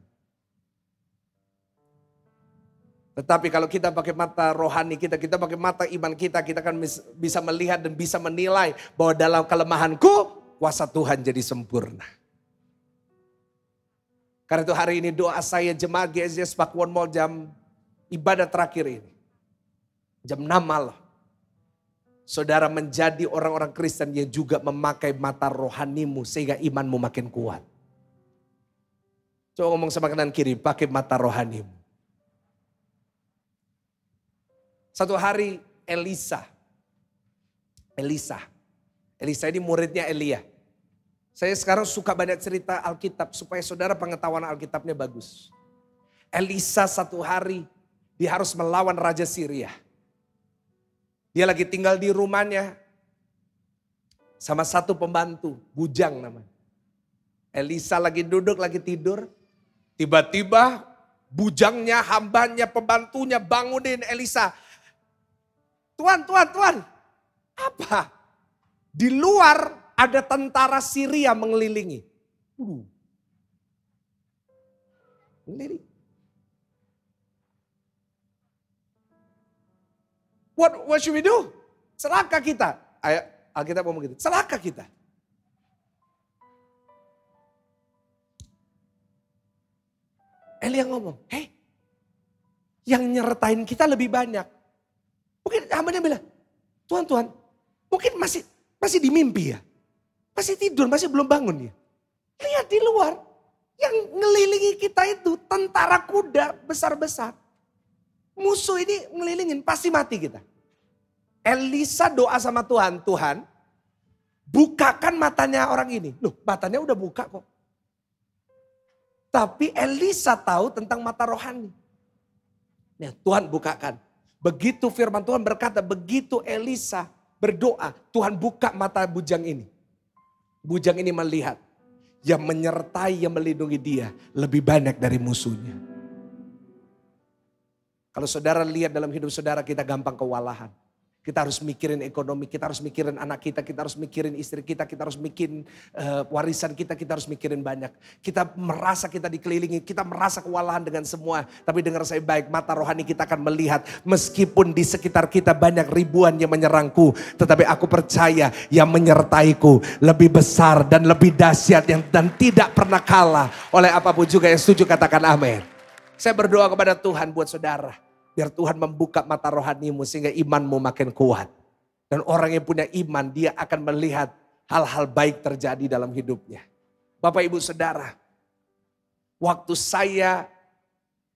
Tetapi kalau kita pakai mata rohani kita pakai mata iman kita akan bisa melihat dan bisa menilai bahwa dalam kelemahanku, kuasa Tuhan jadi sempurna. Karena itu hari ini doa saya jemaat GSJS Pakuwon Mall jam ibadah terakhir ini. Jam 6 malam. Saudara menjadi orang-orang Kristen yang juga memakai mata rohanimu sehingga imanmu makin kuat. Coba ngomong sama kanan kiri, pakai mata rohanimu. Satu hari Elisa ini muridnya Elia. Saya sekarang suka banyak cerita Alkitab supaya saudara pengetahuan Alkitabnya bagus. Elisa satu hari dia harus melawan Raja Syria. Dia lagi tinggal di rumahnya sama satu pembantu, bujang namanya. Elisa lagi duduk, lagi tidur. Tiba-tiba bujangnya, hambanya, pembantunya bangunin Elisa. Tuan. Apa? Di luar ada tentara Syria mengelilingi. Mengelilingi. What should we do? Celaka kita. Ayo, Alkitab ngomong gitu. Celaka kita. Elia ngomong, yang nyertain kita lebih banyak. Mungkin hambanya bilang, Tuhan, mungkin masih di mimpi ya. Masih tidur, masih belum bangun ya. Lihat di luar, yang ngelilingi kita itu tentara kuda besar-besar. Musuh ini ngelilingin, pasti mati kita. Elisa doa sama Tuhan, Tuhan bukakan matanya orang ini. Loh, matanya udah buka kok. Tapi Elisa tahu tentang mata rohani. Nah, Tuhan bukakan. Begitu firman Tuhan berkata, begitu Elisa berdoa, Tuhan buka mata bujang ini. Bujang ini melihat, yang menyertai, yang melindungi dia lebih banyak dari musuhnya. Kalau saudara lihat dalam hidup saudara, kita gampang kewalahan. Kita harus mikirin ekonomi, kita harus mikirin anak kita harus mikirin istri kita harus mikirin warisan kita harus mikirin banyak. Kita merasa kita dikelilingi, kita merasa kewalahan dengan semua. Tapi dengar saya baik, mata rohani kita akan melihat. Meskipun di sekitar kita banyak ribuan yang menyerangku, tetapi aku percaya yang menyertaiku lebih besar dan lebih dahsyat dan tidak pernah kalah oleh apapun juga. Yang setuju katakan amin. Saya berdoa kepada Tuhan buat saudara. Biar Tuhan membuka mata rohanimu sehingga imanmu makin kuat. Dan orang yang punya iman, dia akan melihat hal-hal baik terjadi dalam hidupnya. Bapak ibu saudara, waktu saya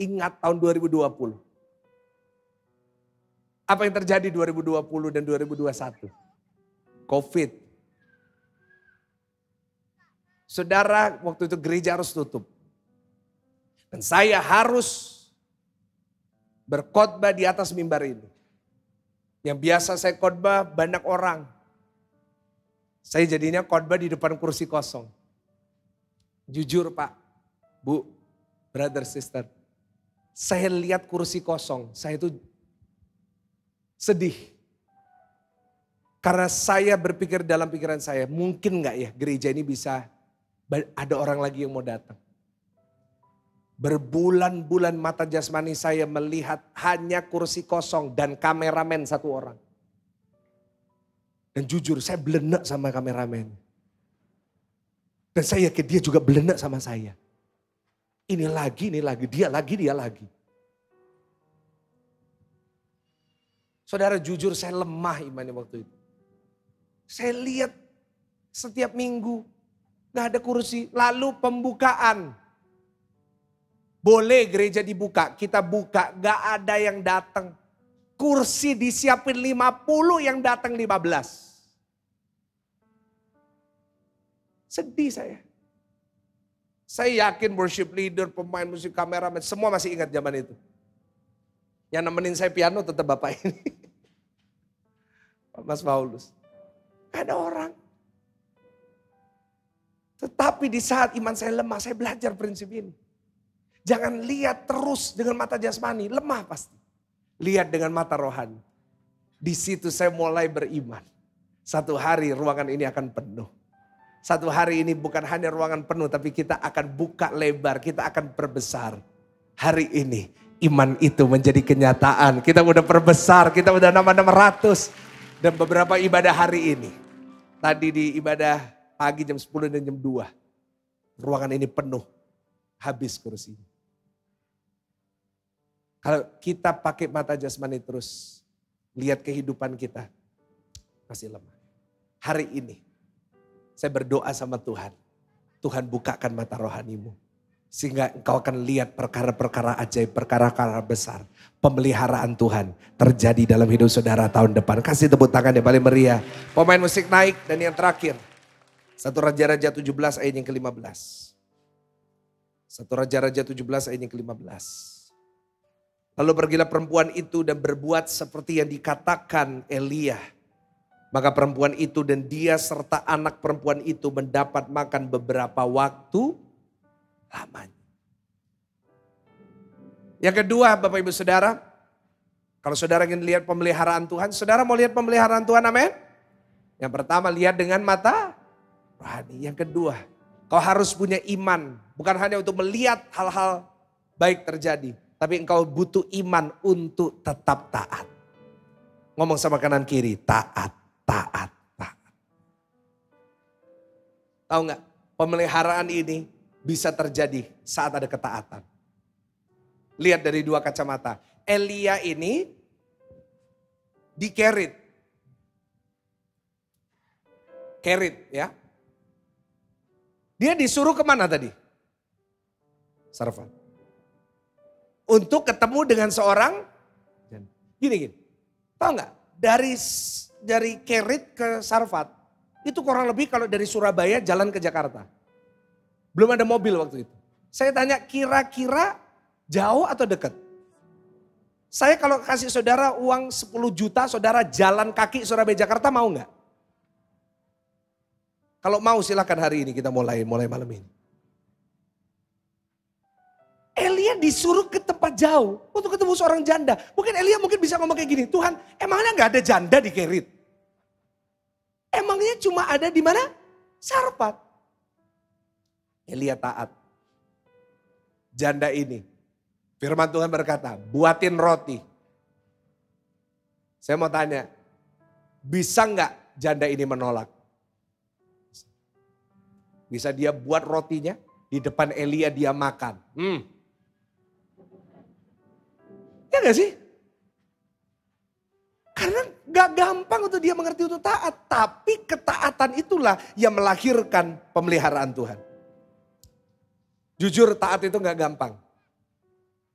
ingat tahun 2020. Apa yang terjadi 2020 dan 2021? Covid. Saudara, waktu itu gereja harus tutup. Dan saya harus berkhotbah di atas mimbar ini. Yang biasa saya khotbah banyak orang. Saya jadinya khotbah di depan kursi kosong. Jujur Pak, Bu, brother, sister. Saya lihat kursi kosong, saya itu sedih. Karena saya berpikir dalam pikiran saya, mungkin gak ya gereja ini bisa ada orang lagi yang mau datang. Berbulan-bulan mata jasmani saya melihat hanya kursi kosong dan kameramen satu orang. Dan jujur saya belenak sama kameramen. Dan saya yakin dia juga belenak sama saya. Ini lagi, dia lagi. Saudara jujur saya lemah imannya waktu itu. Saya lihat setiap minggu gak ada kursi. Lalu pembukaan. Boleh gereja dibuka, kita buka, gak ada yang datang. Kursi disiapin 50, yang datang 15. Sedih saya. Saya yakin worship leader, pemain musik, kameramen, semua masih ingat zaman itu. Yang nemenin saya piano tetap bapak ini. Mas Paulus. Gak ada orang. Tetapi di saat iman saya lemah, saya belajar prinsip ini. Jangan lihat terus dengan mata jasmani, lemah pasti. Lihat dengan mata rohani. Di situ saya mulai beriman. Satu hari ruangan ini akan penuh. Satu hari ini bukan hanya ruangan penuh, tapi kita akan buka lebar, kita akan perbesar. Hari ini iman itu menjadi kenyataan. Kita udah perbesar, kita udah nambah 600. Dan beberapa ibadah hari ini. Tadi di ibadah pagi jam 10 dan jam 2. Ruangan ini penuh, habis kursinya. Kalau kita pakai mata jasmani terus, lihat kehidupan kita, masih lemah. Hari ini, saya berdoa sama Tuhan. Tuhan bukakan mata rohanimu. Sehingga engkau akan lihat perkara-perkara ajaib, perkara-perkara besar. Pemeliharaan Tuhan terjadi dalam hidup saudara tahun depan. Kasih tepuk tangan yang paling meriah. Pemain musik naik dan yang terakhir. 1 Raja-Raja 17 ayat yang ke-15. 1 Raja-Raja 17 ayat yang ke-15. Lalu pergilah perempuan itu dan berbuat seperti yang dikatakan Elia. Maka perempuan itu dan dia serta anak perempuan itu mendapat makan beberapa waktu lamanya. Yang kedua Bapak Ibu Saudara, kalau saudara ingin lihat pemeliharaan Tuhan, saudara mau lihat pemeliharaan Tuhan, amin? Yang pertama lihat dengan mata rohani. Yang kedua, kau harus punya iman, bukan hanya untuk melihat hal-hal baik terjadi. Tapi engkau butuh iman untuk tetap taat. Ngomong sama kanan kiri, taat. Tahu nggak? Pemeliharaan ini bisa terjadi saat ada ketaatan. Lihat dari dua kacamata. Elia ini dikerit. Kerit ya. Dia disuruh kemana tadi? Sarfat. Untuk ketemu dengan seorang, gini, tahu nggak? Dari Kerit ke Sarfat, itu kurang lebih kalau dari Surabaya jalan ke Jakarta. Belum ada mobil waktu itu. Saya tanya kira-kira jauh atau dekat? Saya kalau kasih saudara uang 10 juta, saudara jalan kaki Surabaya Jakarta mau nggak? Kalau mau silakan hari ini kita mulai malam ini. Elia disuruh ke tempat jauh untuk ketemu seorang janda. Mungkin Elia bisa ngomong kayak gini, Tuhan emangnya nggak ada janda di Kerit? Emangnya cuma ada di mana? Sarfat. Elia taat. Janda ini, firman Tuhan berkata, buatin roti. Saya mau tanya, bisa nggak janda ini menolak? Bisa dia buat rotinya, di depan Elia dia makan. Ya gak sih? Karena gak gampang untuk dia mengerti untuk taat. Tapi ketaatan itulah yang melahirkan pemeliharaan Tuhan. Jujur taat itu gak gampang.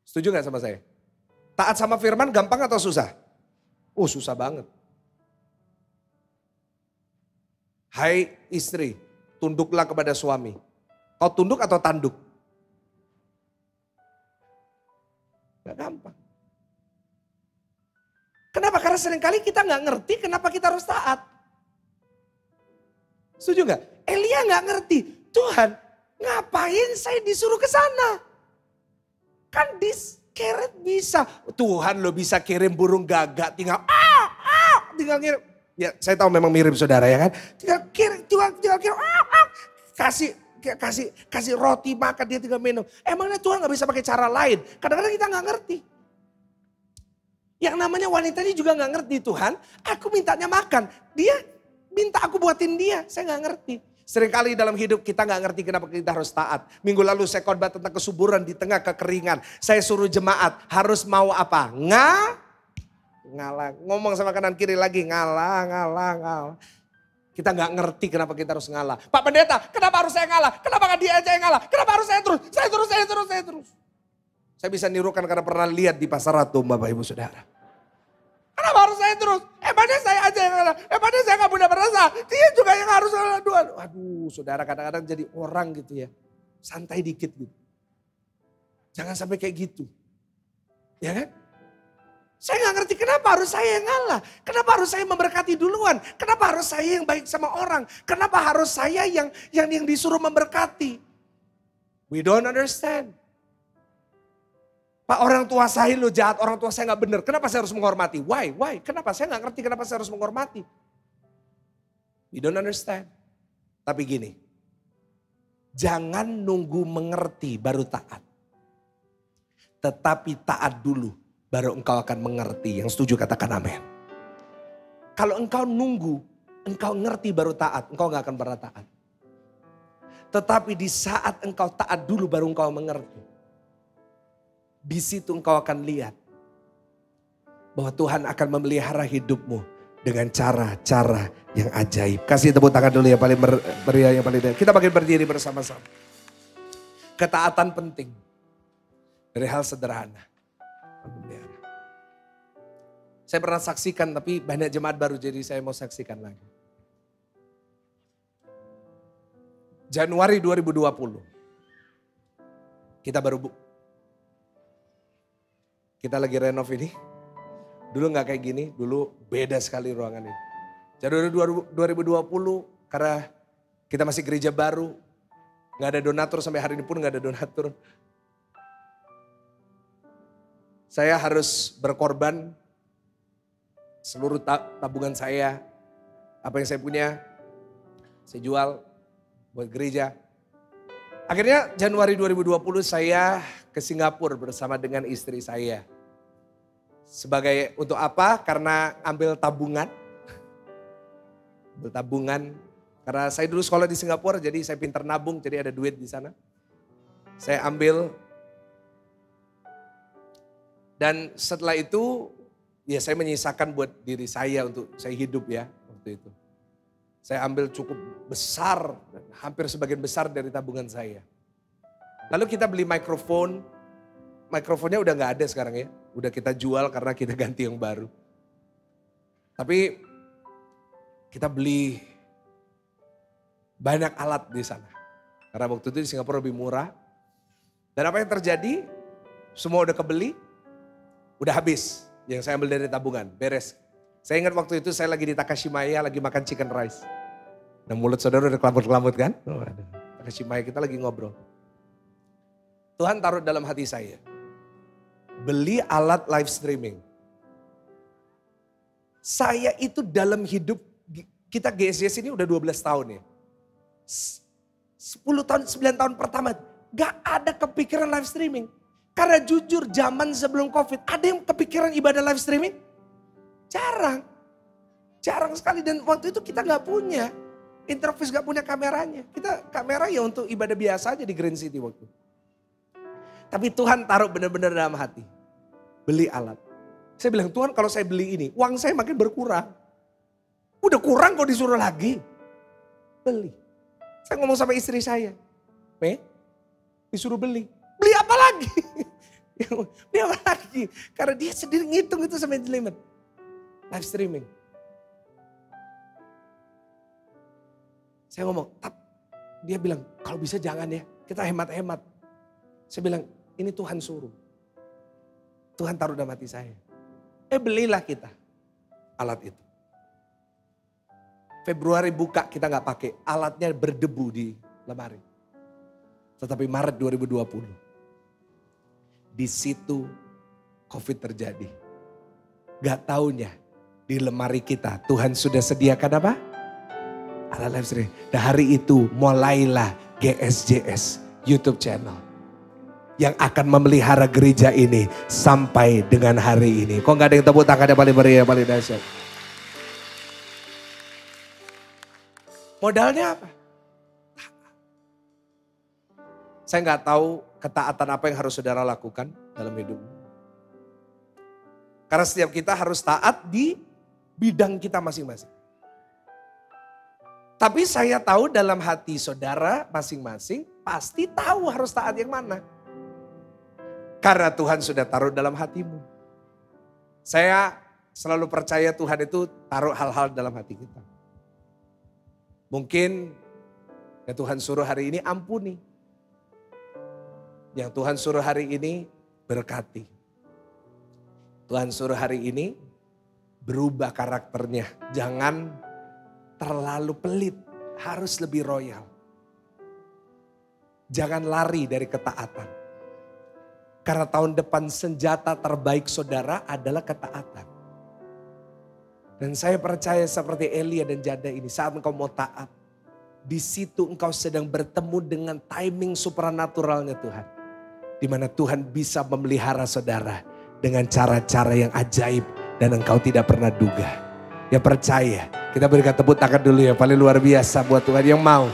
Setuju gak sama saya? Taat sama firman gampang atau susah? Oh susah banget. Hai istri, tunduklah kepada suami. Kau tunduk atau tanduk? Gak gampang. Kenapa? Karena seringkali kita gak ngerti kenapa kita harus taat. Setuju gak? Elia gak ngerti. Tuhan, ngapain saya disuruh ke sana? Kan di Keret bisa. Tuhan lo bisa kirim burung gagak tinggal tinggal ngirim. Ya saya tahu memang mirip saudara ya kan. Tinggal kirim kasih roti makan dia tinggal minum. Emangnya Tuhan gak bisa pakai cara lain? Kadang-kadang kita gak ngerti. Yang namanya wanita ini juga gak ngerti, Tuhan aku mintanya makan. Dia minta aku buatin dia, saya gak ngerti. Seringkali dalam hidup kita gak ngerti kenapa kita harus taat. Minggu lalu saya khotbah tentang kesuburan di tengah kekeringan. Saya suruh jemaat harus mau apa? Ngalah. Ngomong sama kanan kiri lagi ngalah. Kita gak ngerti kenapa kita harus ngalah. Pak Pendeta, kenapa harus saya ngalah? Kenapa gak dia aja yang ngalah? Kenapa harus saya terus? Saya terus. Saya bisa nirukan karena pernah lihat di pasar Ratu Bapak Ibu Saudara. Kenapa harus saya terus? Emangnya saya aja yang ngalah. Emangnya saya gak punya perasaan. Dia juga yang harus ngalah. Aduh saudara kadang-kadang jadi orang gitu ya. Santai dikit gitu. Jangan sampai kayak gitu. Ya kan? Saya gak ngerti kenapa harus saya yang ngalah. Kenapa harus saya memberkati duluan. Kenapa harus saya yang baik sama orang. Kenapa harus saya yang disuruh memberkati. We don't understand. Pak orang tua saya lo jahat, orang tua saya gak benar. Kenapa saya harus menghormati? Why? Kenapa? Saya gak ngerti kenapa saya harus menghormati. We don't understand. Tapi gini, jangan nunggu mengerti baru taat. Tetapi taat dulu, baru engkau akan mengerti. Yang setuju katakan amin. Kalau engkau nunggu, engkau ngerti baru taat, engkau gak akan pernah taat. Tetapi di saat engkau taat dulu baru engkau mengerti. Di situ engkau akan lihat bahwa Tuhan akan memelihara hidupmu dengan cara-cara yang ajaib. Kasih tepuk tangan dulu ya paling meriah yang paling meriah. Kita bagi berdiri bersama-sama. Ketaatan penting dari hal sederhana. Saya pernah saksikan tapi banyak jemaat baru jadi saya mau saksikan lagi. Januari 2020. Kita lagi renov ini. Dulu gak kayak gini, dulu beda sekali ruangan ini. Januari 2020 karena kita masih gereja baru. Gak ada donatur sampai hari ini pun gak ada donatur. Saya harus berkorban seluruh tabungan saya. Apa yang saya punya, saya jual buat gereja. Akhirnya Januari 2020 saya ke Singapura bersama dengan istri saya. Sebagai untuk apa? Karena ambil tabungan. Karena saya dulu sekolah di Singapura jadi saya pintar nabung jadi ada duit di sana. Saya ambil. Dan setelah itu ya saya menyisakan buat diri saya untuk saya hidup ya waktu itu. Saya ambil cukup besar, hampir sebagian besar dari tabungan saya. Lalu kita beli mikrofon. Mikrofonnya udah gak ada sekarang ya. Udah kita jual karena kita ganti yang baru. Tapi kita beli banyak alat di sana. Karena waktu itu di Singapura lebih murah. Dan apa yang terjadi? Semua udah kebeli. Udah habis yang saya ambil dari tabungan, beres. Saya ingat waktu itu saya lagi di Takashimaya, lagi makan chicken rice. Nah mulut saudara udah kelambut-kelambut kan? Oh, Takashimaya kita lagi ngobrol. Tuhan taruh dalam hati saya, beli alat live streaming. Saya itu dalam hidup, kita GSJS ini udah 12 tahun ya. 10 tahun, 9 tahun pertama, gak ada kepikiran live streaming. Karena jujur zaman sebelum COVID, ada yang kepikiran ibadah live streaming? Jarang. Jarang sekali, dan waktu itu kita gak punya. Interface gak punya kameranya. Kita kamera ya untuk ibadah biasa aja di Green City waktu. Tapi Tuhan taruh benar-benar dalam hati. Beli alat. Saya bilang, Tuhan kalau saya beli ini, uang saya makin berkurang. Udah kurang kok disuruh lagi. Beli. Saya ngomong sama istri saya. Disuruh beli. Beli apa lagi? Beli apa lagi? Karena dia sendiri ngitung itu sampai jelimet. Live streaming. Saya ngomong, dia bilang kalau bisa jangan ya, kita hemat-hemat. Saya bilang ini Tuhan suruh. Tuhan taruh dalam hati saya. Belilah kita alat itu. Februari buka kita gak pakai, alatnya berdebu di lemari. Tetapi Maret 2020. Di situ COVID terjadi. Gak taunya di lemari kita Tuhan sudah sediakan apa? Alat live streaming. Dan hari itu mulailah GSJS YouTube channel. Yang akan memelihara gereja ini sampai dengan hari ini. Kok gak ada yang tepuk tangannya paling meriah, paling dahsyat? Modalnya apa? Saya gak tahu ketaatan apa yang harus saudara lakukan dalam hidup. Karena setiap kita harus taat di bidang kita masing-masing. Tapi saya tahu dalam hati saudara masing-masing pasti tahu harus taat yang mana. Karena Tuhan sudah taruh dalam hatimu. Saya selalu percaya Tuhan itu taruh hal-hal dalam hati kita. Mungkin yang Tuhan suruh hari ini ampuni. Yang Tuhan suruh hari ini berkati. Tuhan suruh hari ini berubah karakternya. Jangan terlalu pelit, harus lebih royal. Jangan lari dari ketaatan. Karena tahun depan senjata terbaik saudara adalah ketaatan. Dan saya percaya seperti Elia dan Jada ini, saat engkau mau taat, di situ engkau sedang bertemu dengan timing supranaturalnya Tuhan. Di mana Tuhan bisa memelihara saudara dengan cara-cara yang ajaib dan engkau tidak pernah duga. Ya percaya, kita berikan tepuk tangan dulu ya, paling luar biasa buat Tuhan yang mau.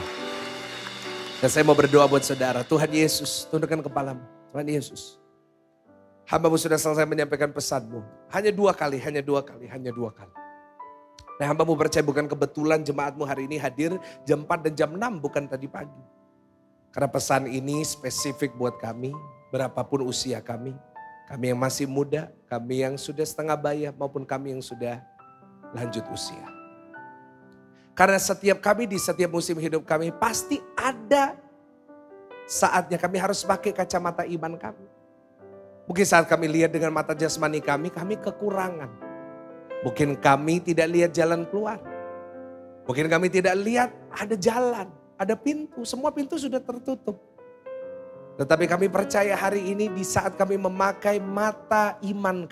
Dan saya mau berdoa buat saudara, Tuhan Yesus, tundukkan kepalamu. Tuhan Yesus, hamba-Mu sudah selesai menyampaikan pesan-Mu. Hanya 2 kali, hanya 2 kali, hanya 2 kali. Nah hamba-Mu percaya bukan kebetulan jemaat-Mu hari ini hadir jam 4 dan jam 6, bukan tadi pagi. Karena pesan ini spesifik buat kami, berapapun usia kami yang masih muda, kami yang sudah setengah baya, maupun kami yang sudah lanjut usia. Karena setiap kami di setiap musim hidup kami pasti ada saatnya kami harus pakai kacamata iman kami. Mungkin saat kami lihat dengan mata jasmani kami kekurangan. Mungkin kami tidak lihat jalan keluar. Mungkin kami tidak lihat ada jalan, ada pintu, semua pintu sudah tertutup. Tetapi kami percaya hari ini di saat kami memakai mata iman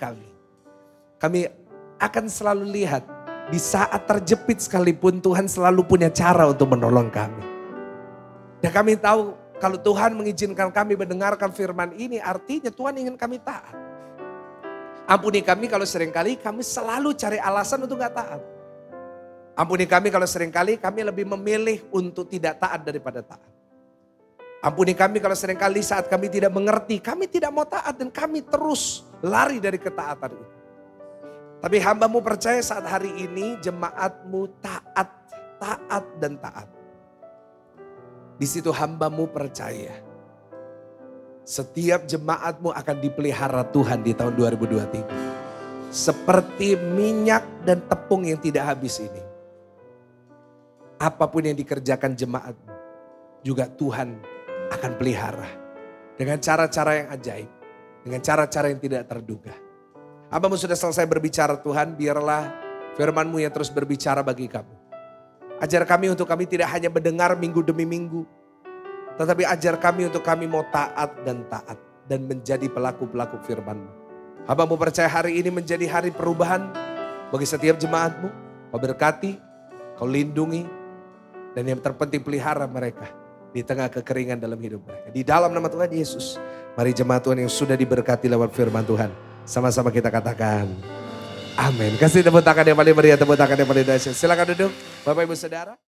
kami akan selalu lihat di saat terjepit sekalipun Tuhan selalu punya cara untuk menolong kami. Dan kami tahu kalau Tuhan mengizinkan kami mendengarkan firman ini artinya Tuhan ingin kami taat. Ampuni kami kalau seringkali kami selalu cari alasan untuk gak taat. Ampuni kami kalau seringkali kami lebih memilih untuk tidak taat daripada taat. Ampuni kami kalau seringkali saat kami tidak mengerti, kami tidak mau taat dan kami terus lari dari ketaatan itu. Tapi hamba-Mu percaya saat hari ini jemaat-Mu taat, taat dan taat. Di situ hamba-Mu percaya setiap jemaat-Mu akan dipelihara Tuhan di tahun 2023. Seperti minyak dan tepung yang tidak habis ini. Apapun yang dikerjakan jemaat-Mu juga Tuhan akan pelihara. Dengan cara-cara yang ajaib. Dengan cara-cara yang tidak terduga. Hamba-Mu sudah selesai berbicara Tuhan, biarlah firman-Mu yang terus berbicara bagi kami. Ajar kami untuk kami tidak hanya mendengar minggu demi minggu, tetapi ajar kami untuk kami mau taat dan menjadi pelaku-pelaku firman-Mu. Hamba-Mu percaya hari ini menjadi hari perubahan bagi setiap jemaat-Mu. Kau berkati, Kau lindungi, dan yang terpenting pelihara mereka di tengah kekeringan dalam hidup mereka. Di dalam nama Tuhan Yesus, mari jemaat Tuhan yang sudah diberkati lewat firman Tuhan, sama-sama kita katakan amin. Kasih tepuk tangan yang paling meriah, tepuk tangan yang paling dahsyat. Silakan duduk Bapak Ibu Saudara.